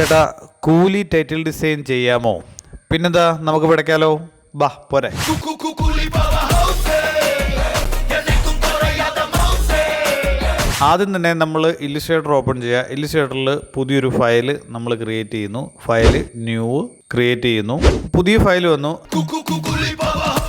ചേട്ടാ കൂലി title design ചെയ്യാമോ? പിന്നെന്താ, നമുക്ക് പഠിക്കാലോ. ബാ പോരെ. ആദ്യം തന്നെ നമ്മൾ ഇല്ലുസ്ട്രേറ്റർ ഓപ്പൺ ചെയ്യുക. ഇല്ലുസ്ട്രേറ്ററിൽ പുതിയൊരു ഫയൽ നമ്മൾ ക്രിയേറ്റ് ചെയ്യുന്നു. ഫയൽ ന്യൂ ക്രിയേറ്റ് ചെയ്യുന്നു. പുതിയ ഫയൽ വന്നു.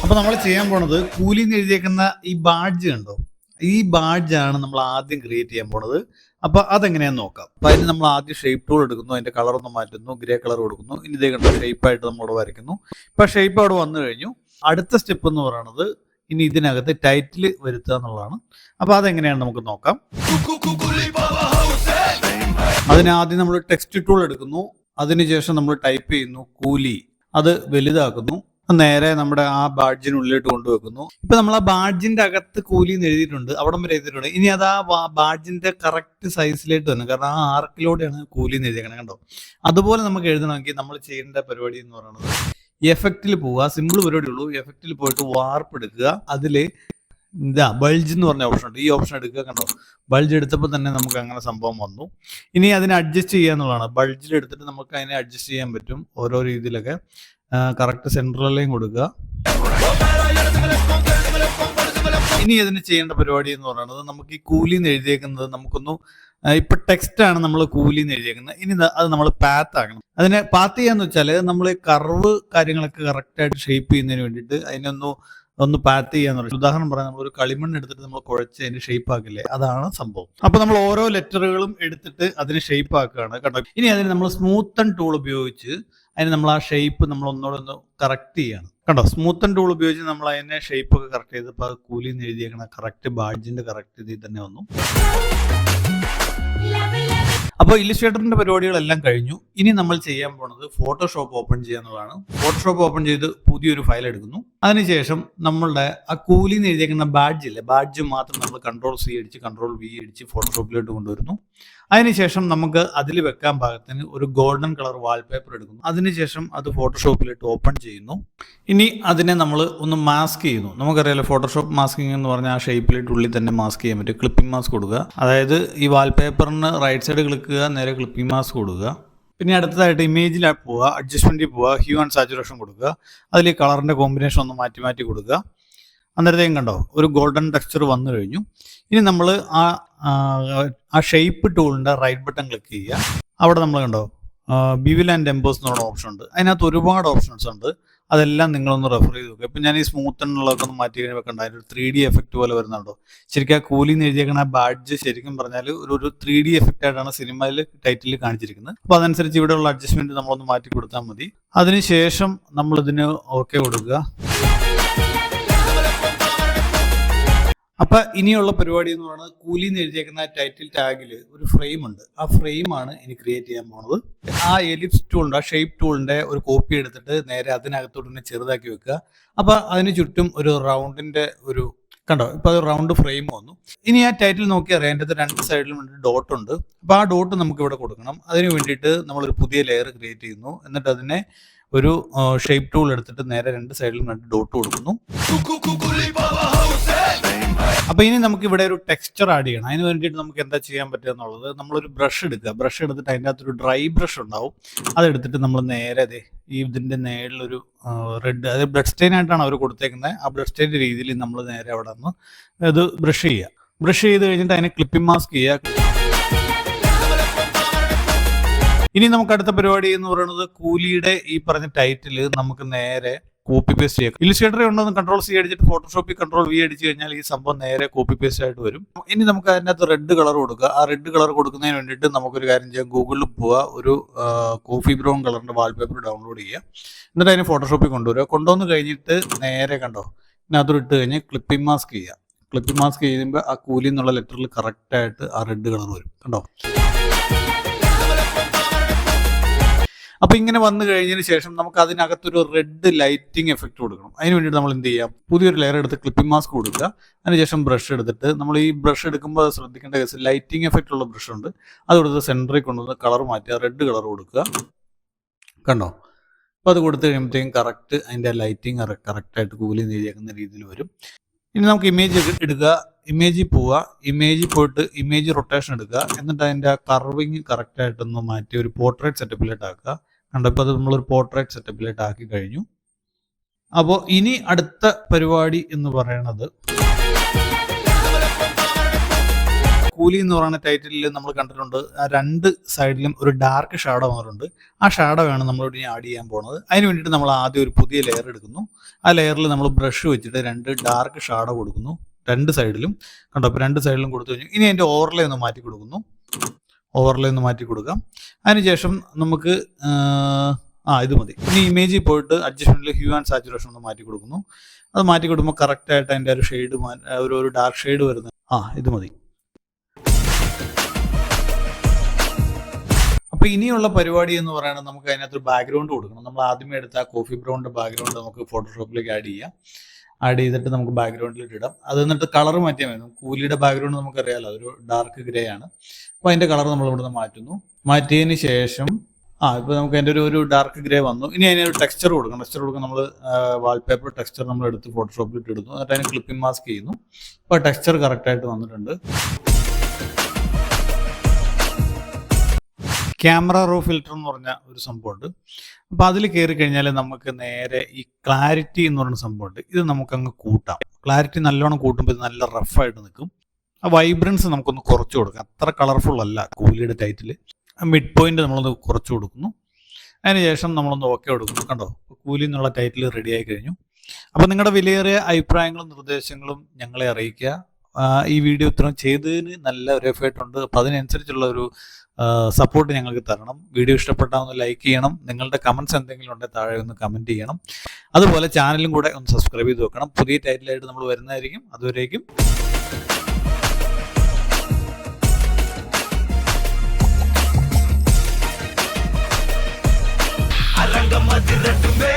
അപ്പോൾ നമ്മൾ ചെയ്യാൻ പോണത് കൂലി എന്ന് എഴുതിയേക്കുന്ന ഈ ബാഡ്ജ് കണ്ടോ, ഈ ബാഡ്ജാണ് നമ്മൾ ആദ്യം ക്രിയേറ്റ് ചെയ്യാൻ പോണത്. അപ്പോൾ അതെങ്ങനെയാണെന്ന് നോക്കാം. അപ്പോൾ അതിന് നമ്മൾ ആദ്യം ഷേപ്പ് ടൂൾ എടുക്കുന്നു, അതിൻ്റെ കളറൊന്ന് മാറ്റുന്നു, ഗ്രേ കളർ കൊടുക്കുന്നു. ഇനി ഇതേ കണ്ടോ ഷേപ്പായിട്ട് നമ്മളോട് വരയ്ക്കുന്നു. ഇപ്പോൾ ഷേപ്പ് അവിടെ വന്നു കഴിഞ്ഞു. അടുത്ത സ്റ്റെപ്പ് എന്ന് പറയുന്നത് ഇനി ഇതിനകത്ത് ടൈറ്റിൽ വരുത്തുക എന്നുള്ളതാണ്. അപ്പോൾ അതെങ്ങനെയാണ് നമുക്ക് നോക്കാം. അതിനാദ്യം നമ്മൾ ടെക്സ്റ്റ് ടൂൾ എടുക്കുന്നു. അതിനുശേഷം നമ്മൾ ടൈപ്പ് ചെയ്യുന്നു കൂലി, അത് വലുതാക്കുന്നു, നേരെ നമ്മുടെ ആ ബാഡ്ജിനുള്ളിലോട്ട് കൊണ്ടുവെക്കുന്നു. ഇപ്പൊ നമ്മൾ ആ ബാഡ്ജിന്റെ അകത്ത് കൂലി എന്ന് എഴുതിയിട്ടുണ്ട്, അവിടം വരെ എഴുതിയിട്ടുണ്ട്. ഇനി അത് ആ ബാഡ്ജിന്റെ കറക്റ്റ് സൈസിലേക്ക് തന്നെ, കാരണം ആ ആർക്കിലൂടെയാണ് കൂലി എന്ന് എഴുതിയേക്കണം കണ്ടോ. അതുപോലെ നമുക്ക് എഴുതണമെങ്കിൽ നമ്മൾ ചെയ്യേണ്ട പരിപാടി എന്ന് പറയുന്നത് എഫക്റ്റിൽ പോവുക. സിമ്പിൾ പരിപാടി ഉള്ളൂ. എഫക്റ്റിൽ പോയിട്ട് വാർപ്പ് എടുക്കുക. അതില് ബൾജ് എന്ന് പറഞ്ഞ ഓപ്ഷൻ ഉണ്ട്. ഈ ഓപ്ഷൻ എടുക്കുക. കണ്ടോ, ബൾജ് എടുത്തപ്പോൾ തന്നെ നമുക്ക് അങ്ങനെ സംഭവം വന്നു. ഇനി അതിനെ അഡ്ജസ്റ്റ് ചെയ്യുക എന്നുള്ളതാണ്. ബൾജിൽ എടുത്തിട്ട് നമുക്ക് അതിനെ അഡ്ജസ്റ്റ് ചെയ്യാൻ പറ്റും ഓരോ രീതിയിലൊക്കെ. കറക്റ്റ് സെൻട്രലിലേയും കൊടുക്കുക. ഇനി അതിന് ചെയ്യേണ്ട പരിപാടി എന്ന് പറയുന്നത് നമുക്ക് ഈ കൂലി എന്ന് എഴുതിയേക്കുന്നത് നമുക്കൊന്ന് ഇപ്പൊ ടെക്സ്റ്റ് ആണ് നമ്മൾ കൂലി എന്ന് എഴുതിയേക്കുന്നത്. ഇനി അത് നമ്മൾ പാത്ത് ആക്കണം. അതിനെ പാത്ത് ചെയ്യാന്ന് വെച്ചാൽ നമ്മൾ കർവ് കാര്യങ്ങളൊക്കെ കറക്റ്റായിട്ട് ഷേപ്പ് ചെയ്യുന്നതിന് വേണ്ടിയിട്ട് ഒന്ന് പാത്ത് ചെയ്യാന്ന് പറയും. ഉദാഹരണം പറയാം, നമ്മളൊരു കളിമണ്ണ് എടുത്തിട്ട് നമ്മൾ കുഴച്ച് അതിന് ഷേപ്പ് ആക്കില്ലേ, അതാണ് സംഭവം. അപ്പൊ നമ്മൾ ഓരോ ലെറ്ററുകളും എടുത്തിട്ട് അതിന് ഷേപ്പ് ആക്കുകയാണ് കണ്ടോ. ഇനി അതിന് നമ്മൾ സ്മൂത്തൻ ടൂൾ ഉപയോഗിച്ച് അതിന് നമ്മൾ ആ ഷേപ്പ് നമ്മൾ ഒന്നുകൂടെ കറക്റ്റ് ചെയ്യാണ് കണ്ടോ. സ്മൂത്തൻ ടൂൾ ഉപയോഗിച്ച് നമ്മൾ അതിനെ ഷേപ്പ് ഒക്കെ കറക്റ്റ് ചെയ്തപ്പോൾ അത് കൂലി എന്ന് എഴുതിയേക്കണ കറക്റ്റ് ബാഡ്ജിന്റെ കറക്റ്റ് ഇതിൽ തന്നെ വന്നു. അപ്പോൾ ഇല്ലുസ്ട്രേറ്ററിന്റെ പരിപാടികളെല്ലാം കഴിഞ്ഞു. ഇനി നമ്മൾ ചെയ്യാൻ പോണത് ഫോട്ടോഷോപ്പ് ഓപ്പൺ ചെയ്യാന്നുള്ളതാണ്. ഫോട്ടോഷോപ്പ് ഓപ്പൺ ചെയ്ത് പുതിയൊരു ഫയൽ എടുക്കുന്നു. അതിനുശേഷം നമ്മളുടെ ആ കൂലി എന്ന് എഴുതിയേക്കുന്ന ബാഡ്ജ് ഇല്ലേ, ബാഡ്ജ് മാത്രം നമ്മൾ Ctrl+C അടിച്ച് Ctrl+V അടിച്ച് ഫോട്ടോഷോപ്പിലോട്ട് കൊണ്ടുവരുന്നു. അതിനുശേഷം നമുക്ക് അതിൽ വെക്കാൻ പാകത്തിന് ഒരു ഗോൾഡൻ കളർ വാൾപേപ്പർ എടുക്കുന്നു. അതിനുശേഷം അത് ഫോട്ടോഷോപ്പിലിട്ട് ഓപ്പൺ ചെയ്യുന്നു. ഇനി അതിനെ നമ്മൾ ഒന്ന് മാസ്ക് ചെയ്യുന്നു. നമുക്കറിയാലോ ഫോട്ടോഷോപ്പ് മാസ്കിംഗ് എന്ന് പറഞ്ഞാൽ ആ ഷേപ്പിലിട്ട് ഉള്ളിൽ തന്നെ മാസ്ക് ചെയ്യാൻ പറ്റും. ക്ലിപ്പിംഗ് മാസ്ക് കൊടുക്കുക. അതായത് ഈ വാൾപേപ്പറിന് റൈറ്റ് സൈഡ് ക്ലിക്ക് ചെയ്യുക, നേരെ ക്ലിപ്പിംഗ് മാസ്ക് കൊടുക്കുക. പിന്നെ അടുത്തതായിട്ട് ഇമേജിൽ പോവുക, അഡ്ജസ്റ്റ്മെന്റിൽ പോവുക, ഹ്യൂ ആൻഡ് സാച്ചുറേഷൻ കൊടുക്കുക. അതിൽ ഈ കളറിന്റെ കോമ്പിനേഷൻ ഒന്ന് മാറ്റി കൊടുക്കുക. അന്നേരത്തേക്കും കണ്ടോ ഒരു ഗോൾഡൻ ടെക്സ്ചർ വന്നു കഴിഞ്ഞു. ഇനി നമ്മൾ ആ ഷേപ്പ് ടൂളിന്റെ റൈറ്റ് ബട്ടൺ ക്ലിക്ക് ചെയ്യുക. അവിടെ നമ്മൾ കണ്ടോ ബിവിൽ ആൻഡ് എംബോസ് എന്നുള്ള ഓപ്ഷൻ ഉണ്ട്. അതിനകത്ത് ഒരുപാട് ഓപ്ഷൻസ് ഉണ്ട്. അതെല്ലാം നിങ്ങളൊന്ന് റെഫർ ചെയ്ത് നോക്കുക. ഇപ്പം ഞാൻ ഈ സ്മൂത്ത് എന്നുള്ളതൊക്കെ ഒന്ന് മാറ്റി കഴിഞ്ഞാൽ വെക്കണ്ട, അതിൻ്റെ ഒരു 3D എഫക്റ്റ് പോലെ വരുന്നുണ്ടോ. ശരിക്കും ആ കൂലി എന്ന് എഴുതിയേക്കണ ബാഡ്ജ് ശരിക്കും പറഞ്ഞാൽ ഒരു 3D എഫക്റ്റ് ആയിട്ടാണ് സിനിമയിൽ ടൈറ്റിൽ കാണിച്ചിരിക്കുന്നത്. അപ്പോൾ അതനുസരിച്ച് ഇവിടെയുള്ള അഡ്ജസ്റ്റ്മെന്റ് നമ്മളൊന്ന് മാറ്റി കൊടുത്താൽ മതി. അതിനുശേഷം നമ്മളിതിന് ഓക്കെ കൊടുക്കുക. അപ്പൊ ഇനിയുള്ള പരിപാടി എന്ന് പറയുന്നത് കൂലി എന്ന് എഴുതിയേക്കുന്ന ടൈറ്റിൽ ടാഗിൽ ഒരു ഫ്രെയിം ഉണ്ട്. ആ ഫ്രെയിമാണ് ഇനി ക്രിയേറ്റ് ചെയ്യാൻ പോണത്. ആ എലിപ്സ് ടൂളിന്റെ ആ ഷേപ്പ് ടൂളിന്റെ ഒരു കോപ്പി എടുത്തിട്ട് നേരെ അതിനകത്തോട്ട് ചെറുതാക്കി വെക്കുക. അപ്പൊ അതിന് ചുറ്റും ഒരു റൗണ്ടിന്റെ ഒരു കണ്ടോ, ഇപ്പൊ അത് റൗണ്ട് ഫ്രെയിം വന്നു. ഇനി ആ ടൈറ്റിൽ നോക്കി അറിയാം, അതിൻ്റെ രണ്ട് സൈഡിലും ഡോട്ട് ഉണ്ട്. അപ്പൊ ആ ഡോട്ട് നമുക്ക് ഇവിടെ കൊടുക്കണം. അതിന് വേണ്ടിയിട്ട് നമ്മളൊരു പുതിയ ലെയർ ക്രിയേറ്റ് ചെയ്യുന്നു. എന്നിട്ട് അതിനെ ഒരു ഷേപ്പ് ടൂൾ എടുത്തിട്ട് നേരെ രണ്ട് സൈഡിലും രണ്ട് ഡോട്ട് കൊടുക്കുന്നു. അപ്പൊ ഇനി നമുക്ക് ഇവിടെ ഒരു ടെക്സ്ചർ ആഡ് ചെയ്യണം. അതിന് വേണ്ടിയിട്ട് നമുക്ക് എന്താ ചെയ്യാൻ പറ്റുക എന്നുള്ളത്, നമ്മളൊരു ബ്രഷ് എടുക്കുക. ബ്രഷ് എടുത്തിട്ട് അതിൻ്റെ അകത്തൊരു ഡ്രൈ ബ്രഷ് ഉണ്ടാവും. അതെടുത്തിട്ട് നമ്മൾ നേരെ ഇതിന്റെ നേരിലൊരു റെഡ്, അത് ബ്ലഡ് സ്റ്റെയിൻ ആയിട്ടാണ് അവർ കൊടുത്തേക്കുന്നത്. ആ ബ്ലഡ് സ്റ്റെയിൻ്റെ രീതിയിൽ നമ്മൾ നേരെ അവിടെ നിന്ന് ഇത് ബ്രഷ് ചെയ്യുക. ബ്രഷ് ചെയ്ത് കഴിഞ്ഞിട്ട് അതിനെ ക്ലിപ്പിംഗ് മാസ്ക് ചെയ്യുക. ഇനി നമുക്ക് അടുത്ത പരിപാടി എന്ന് പറയുന്നത് കൂലിയുടെ ഈ പറഞ്ഞ ടൈറ്റിൽ നമുക്ക് നേരെ കോപ്പി പേസ്റ്റ് ചെയ്യാം. ഇല്ലുസ്ട്രേറ്റർ ഉണ്ടെന്ന് Ctrl+C അടിച്ചിട്ട് ഫോട്ടോഷോപ്പിൽ Ctrl+V അടിച്ചു കഴിഞ്ഞാൽ ഈ സംഭവം നേരെ കോപ്പി പേസ്റ്റ് ആയിട്ട് വരും. ഇനി നമുക്ക് അതിനകത്ത് റെഡ് കളർ കൊടുക്കുക. ആ റെഡ് കളർ കൊടുക്കുന്നതിന് വേണ്ടിയിട്ട് നമുക്കൊരു കാര്യം ചെയ്യാം, ഗൂഗിളിൽ പോവുക, ഒരു കോഫി ബ്രൗൺ കളറിന്റെ വാൾപേപ്പർ ഡൗൺലോഡ് ചെയ്യുക. എന്നിട്ട് അതിന് ഫോട്ടോഷോപ്പിൽ കൊണ്ടുവരിക. കൊണ്ടുവന്ന് കഴിഞ്ഞിട്ട് നേരെ കണ്ടോ ഇതിനകത്തോട് ഇട്ട് കഴിഞ്ഞ് ക്ലിപ്പിംഗ് മാസ്ക് ചെയ്യുക. ക്ലിപ്പിംഗ് മാസ്ക് ചെയ്യുമ്പോൾ ആ കൂലി എന്നുള്ള ലെറ്ററിൽ കറക്റ്റായിട്ട് ആ റെഡ് കളർ വരും കണ്ടോ. അപ്പൊ ഇങ്ങനെ വന്നു കഴിഞ്ഞതിന് ശേഷം നമുക്ക് അതിനകത്തൊരു റെഡ് ലൈറ്റിംഗ് എഫക്റ്റ് കൊടുക്കണം. അതിന് വേണ്ടിയിട്ട് നമ്മൾ എന്ത് ചെയ്യാം, പുതിയൊരു ലെയർ എടുത്ത് ക്ലിപ്പിംഗ് മാസ്ക് കൊടുക്കുക. അതിനുശേഷം ബ്രഷ് എടുത്തിട്ട് നമ്മൾ ഈ ബ്രഷ് എടുക്കുമ്പോൾ ശ്രദ്ധിക്കേണ്ട കേസ്, ലൈറ്റിംഗ് എഫക്റ്റ് ഉള്ള ബ്രഷ് ഉണ്ട്, അത് കൊടുത്ത് സെൻറ്ററിൽ കൊണ്ടുവന്ന് കളർ മാറ്റുക, റെഡ് കളർ കൊടുക്കുക കണ്ടോ. അപ്പോൾ അത് കൊടുത്തു കഴിയുമ്പോഴത്തേക്കും കറക്റ്റ് അതിൻ്റെ ലൈറ്റിംഗ് കറക്റ്റായിട്ട് കൂലി നേടിയേക്കുന്ന രീതിയിൽ വരും. ഇനി നമുക്ക് ഇമേജ് എടുക്കുക. ഇമേജിൽ പോവുക, ഇമേജിൽ പോയിട്ട് ഇമേജ് റൊട്ടേഷൻ എടുക്കുക, എന്നിട്ട് അതിൻ്റെ കർവിങ് കറക്റ്റായിട്ടൊന്ന് മാറ്റി ഒരു പോർട്രേറ്റ് സെറ്റപ്പിലോട്ട് ആക്കുക. കണ്ടപ്പോൾ അത് നമ്മളൊരു പോർട്രേറ്റ് സെറ്റപ്പിലോട്ട് ആക്കി കഴിഞ്ഞു. അപ്പോൾ ഇനി അടുത്ത പരിപാടി എന്ന് പറയുന്നത് കൂലി എന്ന് പറയുന്ന ടൈറ്റിലിൽ നമ്മൾ കണ്ടിട്ടുണ്ട് ആ 2 സൈഡിലും ഒരു ഡാർക്ക് ഷാഡോ വന്നിട്ടുണ്ട്. ആ ഷാഡോ ആണ് നമ്മളോട് ഇനി ആഡ് ചെയ്യാൻ പോകുന്നത്. അതിന് വേണ്ടിയിട്ട് നമ്മൾ ആദ്യം ഒരു പുതിയ ലെയർ എടുക്കുന്നു. ആ ലെയറിൽ നമ്മൾ ബ്രഷ് വെച്ചിട്ട് 2 ഡാർക്ക് ഷാഡോ കൊടുക്കുന്നു 2 സൈഡിലും. കണ്ടോ, അപ്പോൾ 2 സൈഡിലും കൊടുത്തു കഴിഞ്ഞു. ഇനി അതിൻ്റെ ഓവർലേ ഒന്ന് മാറ്റി കൊടുക്കുന്നു. ഓവർലേ ഒന്ന് മാറ്റി കൊടുക്കാം. അതിനുശേഷം നമുക്ക് ഇത് മതി. ഇനി ഇമേജിൽ പോയിട്ട് അഡ്ജസ്റ്റ്മെൻറ്റിൽ ഹ്യൂ ആൻഡ് സാച്ചുറേഷൻ ഒന്ന് മാറ്റി കൊടുക്കുന്നു. അത് മാറ്റി കൊടുക്കുമ്പോൾ കറക്റ്റായിട്ട് അതിൻ്റെ ഒരു ഷെയ്ഡ് ഒരു ഡാർക്ക് ഷെയ്ഡ് വരുന്നത് ഇത് മതി. അപ്പോൾ ഇനിയുള്ള പരിപാടി എന്ന് പറയുന്നത് നമുക്ക് അതിനകത്തൊരു ബാക്ക്ഗ്രൗണ്ട് കൊടുക്കണം. നമ്മൾ ആദ്യമേ എടുത്ത ആ കോഫി ബ്രൗണിൻ്റെ ബാക്ക്ഗ്രൗണ്ട് നമുക്ക് ഫോട്ടോഷോപ്പിലേക്ക് ആഡ് ചെയ്യാം. ആഡ് ചെയ്തിട്ട് നമുക്ക് ബാക്ക്ഗ്രൗണ്ടിലിട്ട് ഇടാം. അത് എന്നിട്ട് കളർ മാറ്റിയാൽ മതി. കൂലിയുടെ ബാക്ക്ഗ്രൗണ്ട് നമുക്കറിയാമല്ലോ, അതൊരു ഡാർക്ക് ഗ്രേ ആണ്. അപ്പോൾ അതിൻ്റെ കളർ നമ്മൾ ഇവിടുന്ന് മാറ്റുന്നു. മാറ്റിയതിന് ശേഷം ഇപ്പോൾ നമുക്ക് അതിൻ്റെ ഒരു ഡാർക്ക് ഗ്രേ വന്നു. ഇനി അതിനൊരു ടെക്സ്ചർ കൊടുക്കണം. ടെക്സ്ചർ കൊടുക്കാൻ നമ്മൾ വാൾപേപ്പർ ടെക്സ്ചർ നമ്മൾ എടുത്ത് ഫോട്ടോഷോപ്പിലിട്ട് ഇടുന്നു. എന്നിട്ട് അതിന് ക്ലിപ്പിംഗ് മാസ്ക് ചെയ്യുന്നു. അപ്പോൾ ടെക്സ്ചർ കറക്റ്റായിട്ട് വന്നിട്ടുണ്ട്. ക്യാമറ റോ ഫിൽറ്റർ എന്ന് പറഞ്ഞ ഒരു സംഭവമുണ്ട്. അപ്പോൾ അതിൽ കയറി കഴിഞ്ഞാൽ നമുക്ക് നേരെ ഈ ക്ലാരിറ്റി എന്ന് പറയുന്ന സംഭവമുണ്ട്. ഇത് നമുക്കങ്ങ് കൂട്ടാം. ക്ലാരിറ്റി നല്ലോണം കൂട്ടുമ്പോൾ ഇത് നല്ല റഫായിട്ട് നിൽക്കും. ആ വൈബ്രൻസ് നമുക്കൊന്ന് കുറച്ച് കൊടുക്കാം. അത്ര കളർഫുൾ അല്ല കൂലിയുടെ ടൈറ്റിൽ. മിഡ് പോയിന്റ് നമ്മളൊന്ന് കുറച്ച് കൊടുക്കുന്നു. അതിനുശേഷം നമ്മളൊന്ന് ഓക്കെ കൊടുക്കുന്നു. കണ്ടോ, കൂലി എന്നുള്ള ടൈറ്റിൽ റെഡി ആയി കഴിഞ്ഞു. അപ്പോൾ നിങ്ങളുടെ വിലയേറിയ അഭിപ്രായങ്ങളും നിർദ്ദേശങ്ങളും ഞങ്ങളെ അറിയിക്കുക. ഈ വീഡിയോ ഇത്രയും ചെയ്തതിന് നല്ല ഒരു എഫേർട്ട് ഉണ്ട്. അപ്പോൾ അതിനനുസരിച്ചുള്ള ഒരു സപ്പോർട്ട് ഞങ്ങൾക്ക് തരണം. വീഡിയോ ഇഷ്ടപ്പെട്ടാൽ ഒന്ന് ലൈക്ക് ചെയ്യണം. നിങ്ങളുടെ കമൻറ്റ്സ് എന്തെങ്കിലും ഉണ്ടെങ്കിൽ താഴെ ഒന്ന് കമൻറ്റ് ചെയ്യണം. അതുപോലെ ചാനലും കൂടെ ഒന്ന് സബ്സ്ക്രൈബ് ചെയ്ത് വെക്കണം. പുതിയ ടൈറ്റിലായിട്ട് നമ്മൾ വരുന്നതായിരിക്കും. അതുവരേക്കും அலங்கமதிரட்டுமே